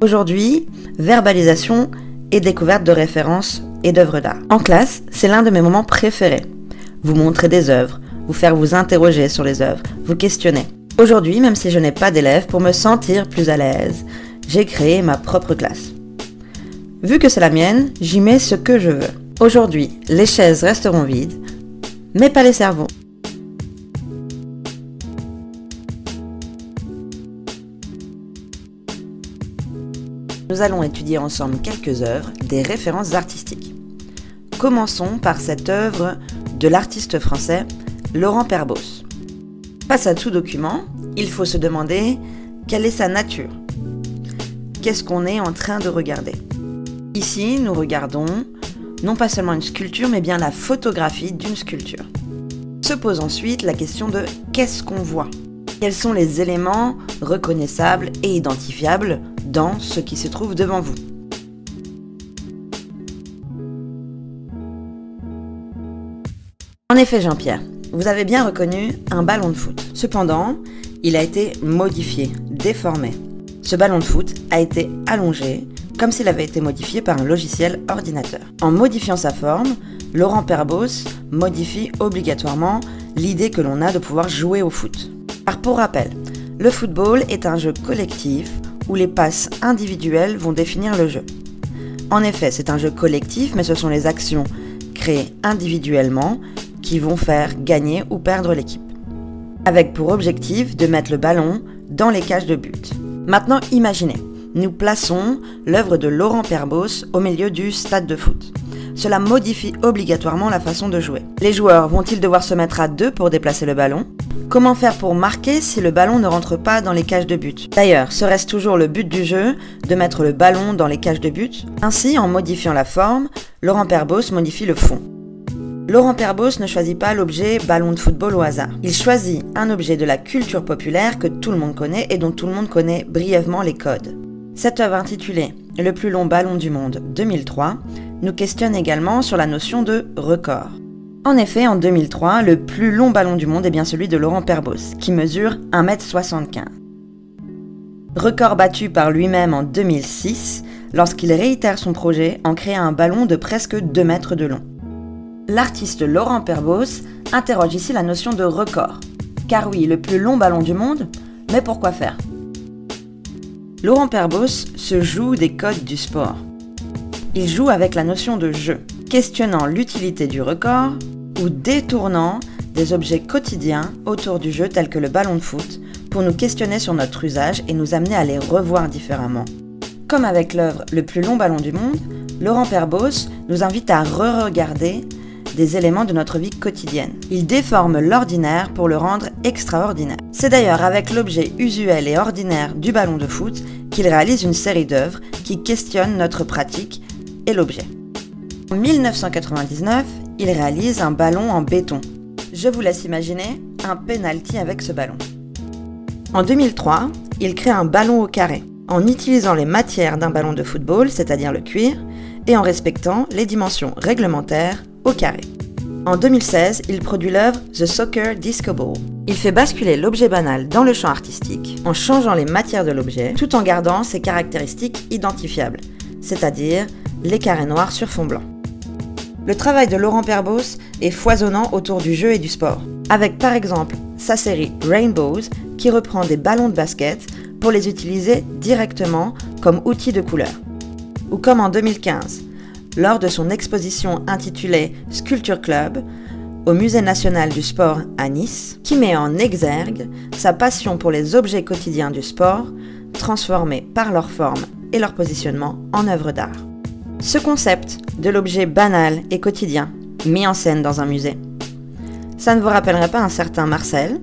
Aujourd'hui, verbalisation et découverte de références et d'œuvres d'art. En classe, c'est l'un de mes moments préférés. Vous montrer des œuvres, vous faire vous interroger sur les œuvres, vous questionner. Aujourd'hui, même si je n'ai pas d'élèves, pour me sentir plus à l'aise, j'ai créé ma propre classe. Vu que c'est la mienne, j'y mets ce que je veux. Aujourd'hui, les chaises resteront vides, mais pas les cerveaux. Nous allons étudier ensemble quelques œuvres, des références artistiques. Commençons par cette œuvre de l'artiste français Laurent Perbos. Face à tout document, il faut se demander quelle est sa nature. Qu'est-ce qu'on est en train de regarder? Ici, nous regardons non pas seulement une sculpture, mais bien la photographie d'une sculpture. Se pose ensuite la question de qu'est-ce qu'on voit? Quels sont les éléments reconnaissables et identifiables dans ce qui se trouve devant vous? En effet, Jean-Pierre, vous avez bien reconnu un ballon de foot. Cependant, il a été modifié, déformé. Ce ballon de foot a été allongé, comme s'il avait été modifié par un logiciel ordinateur. En modifiant sa forme, Laurent Perbos modifie obligatoirement l'idée que l'on a de pouvoir jouer au foot. Car pour rappel, le football est un jeu collectif où les passes individuelles vont définir le jeu. En effet, c'est un jeu collectif, mais ce sont les actions créées individuellement qui vont faire gagner ou perdre l'équipe. Avec pour objectif de mettre le ballon dans les cages de but. Maintenant, imaginez, nous plaçons l'œuvre de Laurent Perbos au milieu du stade de foot. Cela modifie obligatoirement la façon de jouer. Les joueurs vont-ils devoir se mettre à deux pour déplacer le ballon? Comment faire pour marquer si le ballon ne rentre pas dans les cages de but? D'ailleurs, serait-ce toujours le but du jeu de mettre le ballon dans les cages de but? Ainsi, en modifiant la forme, Laurent Perbos modifie le fond. Laurent Perbos ne choisit pas l'objet ballon de football au hasard. Il choisit un objet de la culture populaire que tout le monde connaît et dont tout le monde connaît brièvement les codes. Cette œuvre intitulée « Le plus long ballon du monde 2003 » nous questionne également sur la notion de record. En effet, en 2003, le plus long ballon du monde est bien celui de Laurent Perbos, qui mesure 1,75 m. Record battu par lui-même en 2006, lorsqu'il réitère son projet en créant un ballon de presque 2 mètres de long. L'artiste Laurent Perbos interroge ici la notion de record. Car oui, le plus long ballon du monde, mais pourquoi faire? Laurent Perbos se joue des codes du sport. Il joue avec la notion de jeu, questionnant l'utilité du record ou détournant des objets quotidiens autour du jeu tels que le ballon de foot pour nous questionner sur notre usage et nous amener à les revoir différemment. Comme avec l'œuvre Le plus long ballon du monde, Laurent Perbos nous invite à re-regarder des éléments de notre vie quotidienne. Il déforme l'ordinaire pour le rendre extraordinaire. C'est d'ailleurs avec l'objet usuel et ordinaire du ballon de foot qu'il réalise une série d'œuvres qui questionnent notre pratique et l'objet. En 1999, il réalise un ballon en béton. Je vous laisse imaginer un penalty avec ce ballon. En 2003, il crée un ballon au carré, en utilisant les matières d'un ballon de football, c'est-à-dire le cuir, et en respectant les dimensions réglementaires au carré. En 2016, il produit l'œuvre The Soccer Disco Ball. Il fait basculer l'objet banal dans le champ artistique en changeant les matières de l'objet tout en gardant ses caractéristiques identifiables, c'est-à-dire les carrés noirs sur fond blanc. Le travail de Laurent Perbos est foisonnant autour du jeu et du sport, avec par exemple sa série Rainbows qui reprend des ballons de basket pour les utiliser directement comme outils de couleur. Ou comme en 2015, lors de son exposition intitulée Sculpture Club au Musée national du sport à Nice, qui met en exergue sa passion pour les objets quotidiens du sport, transformés par leur forme et leur positionnement en œuvre d'art. Ce concept de l'objet banal et quotidien, mis en scène dans un musée, ça ne vous rappellerait pas un certain Marcel?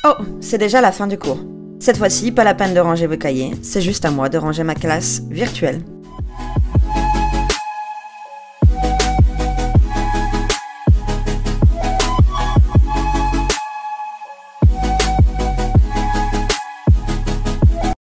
Oh, c'est déjà la fin du cours. Cette fois-ci, pas la peine de ranger vos cahiers, c'est juste à moi de ranger ma classe virtuelle.